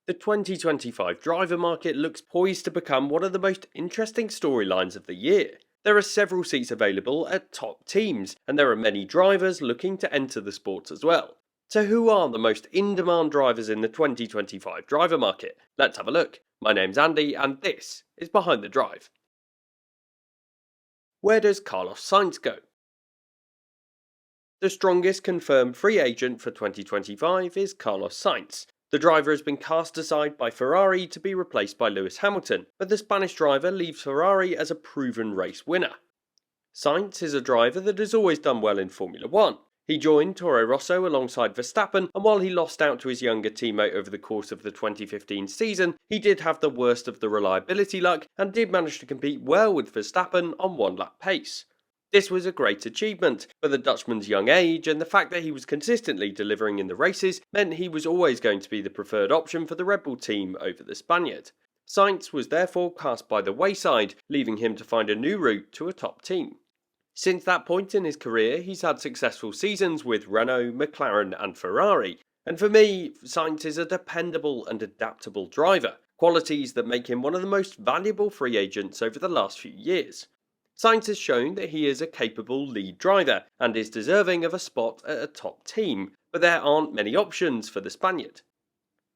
The 2025 driver market looks poised to become one of the most interesting storylines of the year. There are several seats available at top teams, and there are many drivers looking to enter the sport as well. So who are the most in-demand drivers in the 2025 driver market? Let's have a look. My name's Andy, and this is Behind the Drive. Where does Carlos Sainz go? The strongest confirmed free agent for 2025 is Carlos Sainz. The driver has been cast aside by Ferrari to be replaced by Lewis Hamilton, but the Spanish driver leaves Ferrari as a proven race winner. Sainz is a driver that has always done well in Formula 1. He joined Toro Rosso alongside Verstappen, and while he lost out to his younger teammate over the course of the 2015 season, he did have the worst of the reliability luck and did manage to compete well with Verstappen on one-lap pace. This was a great achievement, but the Dutchman's young age and the fact that he was consistently delivering in the races meant he was always going to be the preferred option for the Red Bull team over the Spaniard. Sainz was therefore cast by the wayside, leaving him to find a new route to a top team. Since that point in his career, he's had successful seasons with Renault, McLaren and Ferrari, and for me, Sainz is a dependable and adaptable driver, qualities that make him one of the most valuable free agents over the last few years. Sainz has shown that he is a capable lead driver and is deserving of a spot at a top team, but there aren't many options for the Spaniard.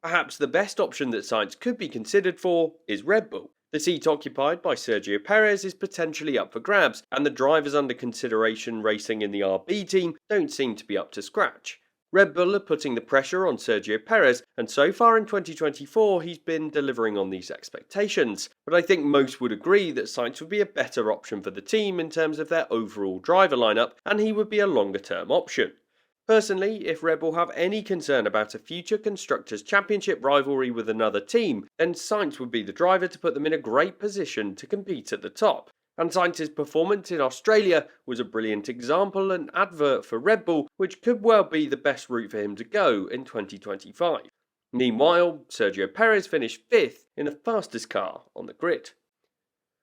Perhaps the best option that Sainz could be considered for is Red Bull. The seat occupied by Sergio Perez is potentially up for grabs, and the drivers under consideration racing in the RB team don't seem to be up to scratch. Red Bull are putting the pressure on Sergio Perez, and so far in 2024 he's been delivering on these expectations, but I think most would agree that Sainz would be a better option for the team in terms of their overall driver lineup, and he would be a longer term option. Personally, if Red Bull have any concern about a future Constructors' Championship rivalry with another team, then Sainz would be the driver to put them in a great position to compete at the top. And Sainz's performance in Australia was a brilliant example and advert for Red Bull, which could well be the best route for him to go in 2025. Meanwhile, Sergio Perez finished 5th in the fastest car on the grid.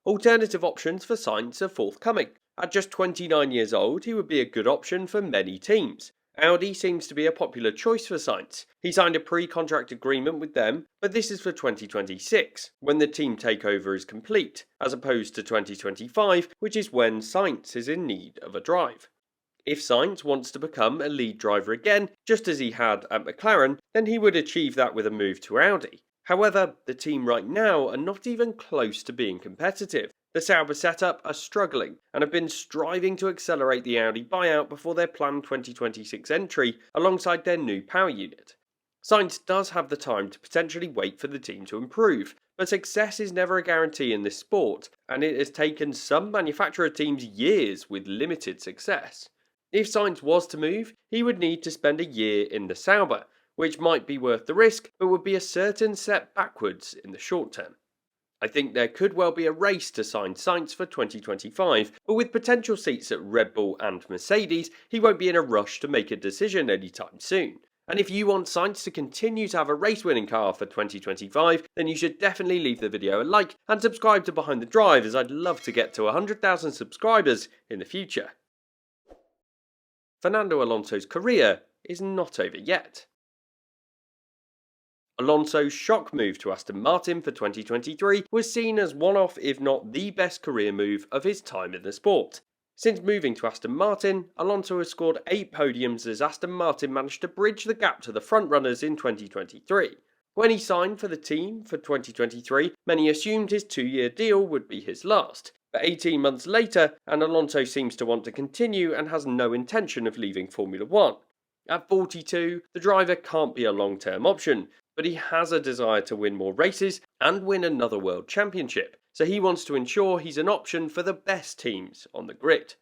Alternative options for Sainz are forthcoming. At just 29 years old, he would be a good option for many teams. Audi seems to be a popular choice for Sainz. He signed a pre-contract agreement with them, but this is for 2026, when the team takeover is complete, as opposed to 2025, which is when Sainz is in need of a drive. If Sainz wants to become a lead driver again, just as he had at McLaren, then he would achieve that with a move to Audi. However, the team right now are not even close to being competitive. The Sauber setup are struggling and have been striving to accelerate the Audi buyout before their planned 2026 entry alongside their new power unit. Sainz does have the time to potentially wait for the team to improve, but success is never a guarantee in this sport, and it has taken some manufacturer teams years with limited success. If Sainz was to move, he would need to spend a year in the Sauber, which might be worth the risk, but would be a certain step backwards in the short term. I think there could well be a race to sign Sainz for 2025, but with potential seats at Red Bull and Mercedes, he won't be in a rush to make a decision anytime soon. And if you want Sainz to continue to have a race-winning car for 2025, then you should definitely leave the video a like and subscribe to Behind the Drive, as I'd love to get to 100,000 subscribers in the future. Fernando Alonso's career is not over yet. Alonso's shock move to Aston Martin for 2023 was seen as one-off, if not the best career move of his time in the sport. Since moving to Aston Martin, Alonso has scored 8 podiums as Aston Martin managed to bridge the gap to the frontrunners in 2023. When he signed for the team for 2023, many assumed his 2-year deal would be his last. But 18 months later, and Alonso seems to want to continue and has no intention of leaving Formula 1. At 42, the driver can't be a long-term option, but he has a desire to win more races and win another world championship, so he wants to ensure he's an option for the best teams on the grid.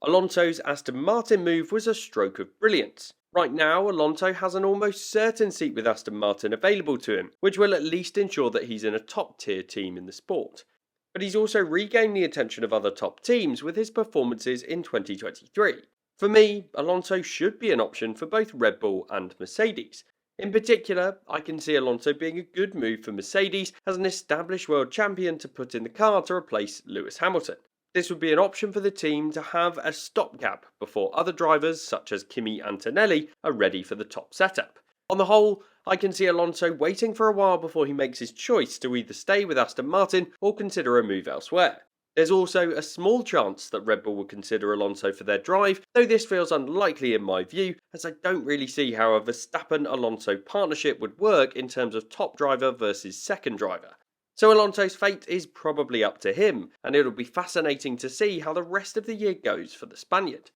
Alonso's Aston Martin move was a stroke of brilliance. Right now, Alonso has an almost certain seat with Aston Martin available to him, which will at least ensure that he's in a top-tier team in the sport. But he's also regained the attention of other top teams with his performances in 2023. For me, Alonso should be an option for both Red Bull and Mercedes. In particular, I can see Alonso being a good move for Mercedes as an established world champion to put in the car to replace Lewis Hamilton. This would be an option for the team to have a stopgap before other drivers such as Kimi Antonelli are ready for the top setup. On the whole, I can see Alonso waiting for a while before he makes his choice to either stay with Aston Martin or consider a move elsewhere. There's also a small chance that Red Bull would consider Alonso for their drive, though this feels unlikely in my view, as I don't really see how a Verstappen-Alonso partnership would work in terms of top driver versus second driver. So Alonso's fate is probably up to him, and it'll be fascinating to see how the rest of the year goes for the Spaniard.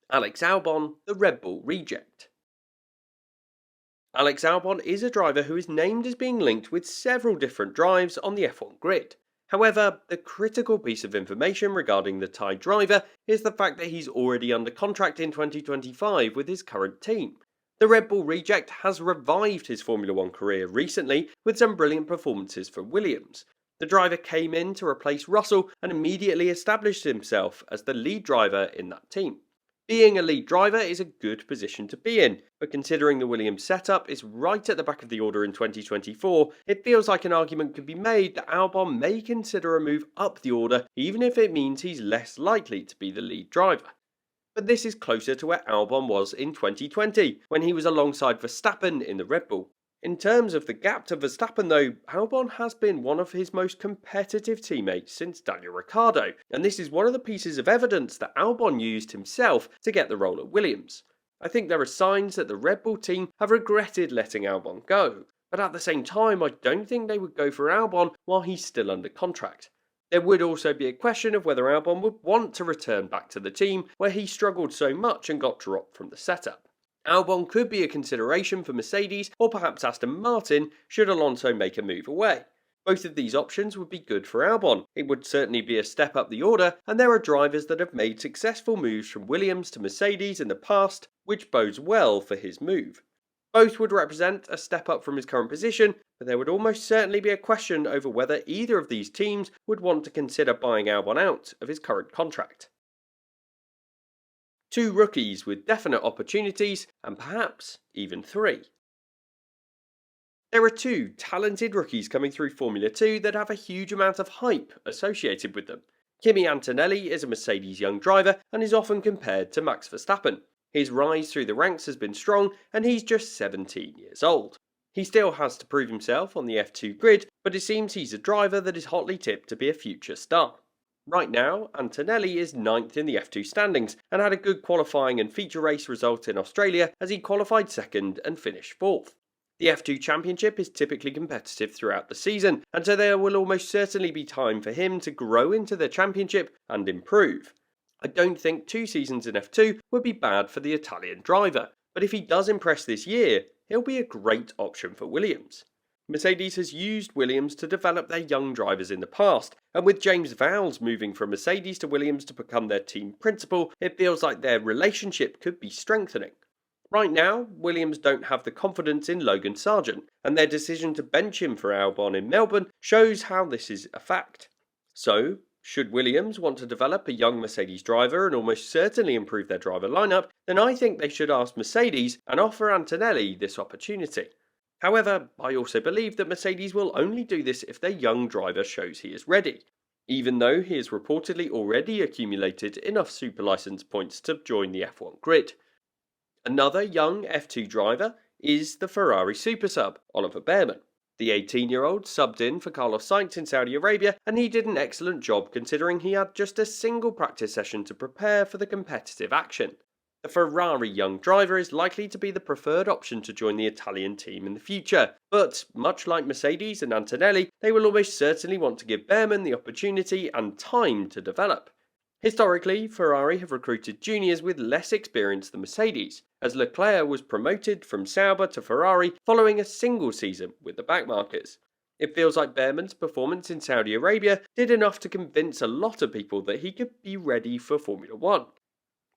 Alex Albon, the Red Bull reject. Alex Albon is a driver who is named as being linked with several different drives on the F1 grid. However, the critical piece of information regarding the Thai driver is the fact that he's already under contract in 2025 with his current team. The Red Bull reject has revived his Formula 1 career recently with some brilliant performances for Williams. The driver came in to replace Russell and immediately established himself as the lead driver in that team. Being a lead driver is a good position to be in, but considering the Williams setup is right at the back of the order in 2024, it feels like an argument could be made that Albon may consider a move up the order even if it means he's less likely to be the lead driver. But this is closer to where Albon was in 2020, when he was alongside Verstappen in the Red Bull. In terms of the gap to Verstappen though, Albon has been one of his most competitive teammates since Daniel Ricciardo, and this is one of the pieces of evidence that Albon used himself to get the role at Williams. I think there are signs that the Red Bull team have regretted letting Albon go, but at the same time I don't think they would go for Albon while he's still under contract. There would also be a question of whether Albon would want to return back to the team where he struggled so much and got dropped from the setup. Albon could be a consideration for Mercedes or perhaps Aston Martin should Alonso make a move away. Both of these options would be good for Albon. It would certainly be a step up the order, and there are drivers that have made successful moves from Williams to Mercedes in the past, which bodes well for his move. Both would represent a step up from his current position, but there would almost certainly be a question over whether either of these teams would want to consider buying Albon out of his current contract. Two rookies with definite opportunities, and perhaps even three. There are two talented rookies coming through Formula 2 that have a huge amount of hype associated with them. Kimi Antonelli is a Mercedes young driver and is often compared to Max Verstappen. His rise through the ranks has been strong and he's just 17 years old. He still has to prove himself on the F2 grid, but it seems he's a driver that is hotly tipped to be a future star. Right now, Antonelli is 9th in the F2 standings and had a good qualifying and feature race result in Australia as he qualified 2nd and finished 4th. The F2 Championship is typically competitive throughout the season, and so there will almost certainly be time for him to grow into the championship and improve. I don't think 2 seasons in F2 would be bad for the Italian driver, but if he does impress this year, he'll be a great option for Williams. Mercedes has used Williams to develop their young drivers in the past, and with James Vowles moving from Mercedes to Williams to become their team principal, it feels like their relationship could be strengthening. Right now, Williams don't have the confidence in Logan Sargent, and their decision to bench him for Albon in Melbourne shows how this is a fact. So, should Williams want to develop a young Mercedes driver and almost certainly improve their driver lineup, then I think they should ask Mercedes and offer Antonelli this opportunity. However, I also believe that Mercedes will only do this if their young driver shows he is ready, even though he has reportedly already accumulated enough super license points to join the F1 grid. Another young F2 driver is the Ferrari super sub, Oliver Bearman. The 18-year-old subbed in for Carlos Sainz in Saudi Arabia, and he did an excellent job considering he had just a single practice session to prepare for the competitive action. The Ferrari young driver is likely to be the preferred option to join the Italian team in the future, but much like Mercedes and Antonelli, they will almost certainly want to give Bearman the opportunity and time to develop. Historically, Ferrari have recruited juniors with less experience than Mercedes, as Leclerc was promoted from Sauber to Ferrari following a single season with the backmarkers. It feels like Bearman's performance in Saudi Arabia did enough to convince a lot of people that he could be ready for Formula 1.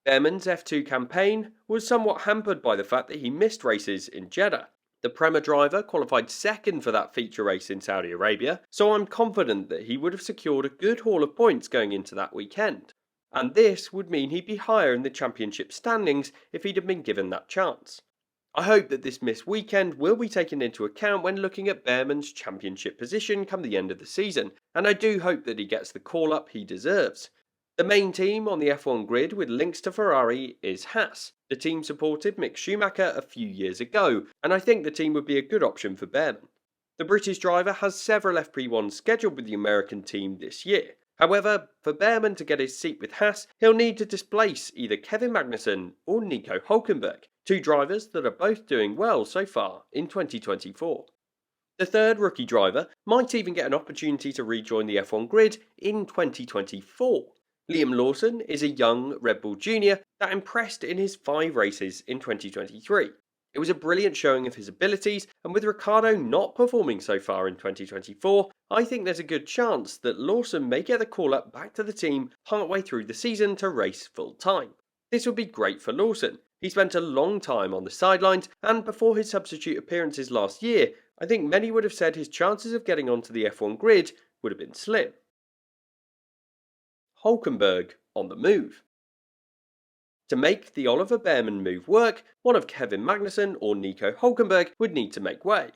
Bearman's F2 campaign was somewhat hampered by the fact that he missed races in Jeddah. The Prema driver qualified 2nd for that feature race in Saudi Arabia, so I'm confident that he would have secured a good haul of points going into that weekend. And this would mean he'd be higher in the championship standings if he'd have been given that chance. I hope that this missed weekend will be taken into account when looking at Bearman's championship position come the end of the season, and I do hope that he gets the call-up he deserves. The main team on the F1 grid with links to Ferrari is Haas. The team supported Mick Schumacher a few years ago, and I think the team would be a good option for Behrman. The British driver has several FP1s scheduled with the American team this year. However, for Behrman to get his seat with Haas, he'll need to displace either Kevin Magnussen or Nico Hulkenberg, two drivers that are both doing well so far in 2024. The third rookie driver might even get an opportunity to rejoin the F1 grid in 2024. Liam Lawson is a young Red Bull junior that impressed in his 5 races in 2023. It was a brilliant showing of his abilities, and with Ricciardo not performing so far in 2024, I think there's a good chance that Lawson may get the call-up back to the team partway through the season to race full-time. This would be great for Lawson. He spent a long time on the sidelines, and before his substitute appearances last year, I think many would have said his chances of getting onto the F1 grid would have been slim. Hulkenberg on the move. To make the Oliver Behrman move work, one of Kevin Magnussen or Nico Hulkenberg would need to make way.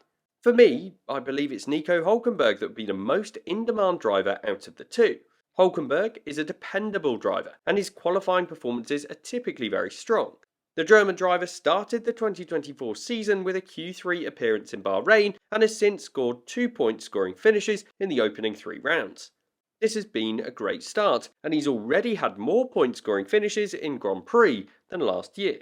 For me, I believe it's Nico Hulkenberg that would be the most in-demand driver out of the two. Hulkenberg is a dependable driver, and his qualifying performances are typically very strong. The German driver started the 2024 season with a Q3 appearance in Bahrain and has since scored 2 point-scoring finishes in the opening 3 rounds. This has been a great start, and he's already had more point-scoring finishes in Grand Prix than last year.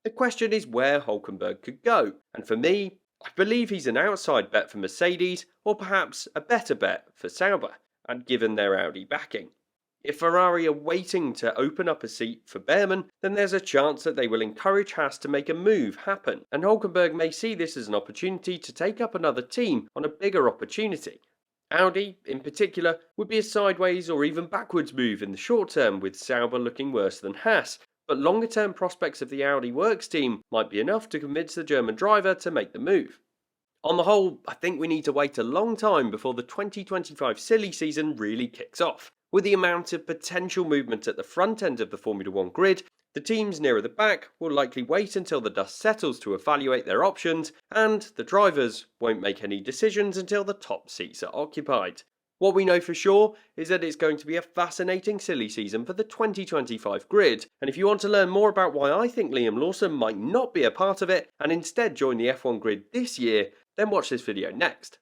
The question is where Hulkenberg could go, and for me, I believe he's an outside bet for Mercedes, or perhaps a better bet for Sauber, and given their Audi backing. If Ferrari are waiting to open up a seat for Behrman, then there's a chance that they will encourage Haas to make a move happen, and Hulkenberg may see this as an opportunity to take up another team on a bigger opportunity. Audi, in particular, would be a sideways or even backwards move in the short term, with Sauber looking worse than Haas, but longer term prospects of the Audi works team might be enough to convince the German driver to make the move. On the whole, I think we need to wait a long time before the 2025 silly season really kicks off. With the amount of potential movement at the front end of the Formula 1 grid, the teams nearer the back will likely wait until the dust settles to evaluate their options, and the drivers won't make any decisions until the top seats are occupied. What we know for sure is that it's going to be a fascinating silly season for the 2025 grid, and if you want to learn more about why I think Liam Lawson might not be a part of it and instead join the F1 grid this year, then watch this video next.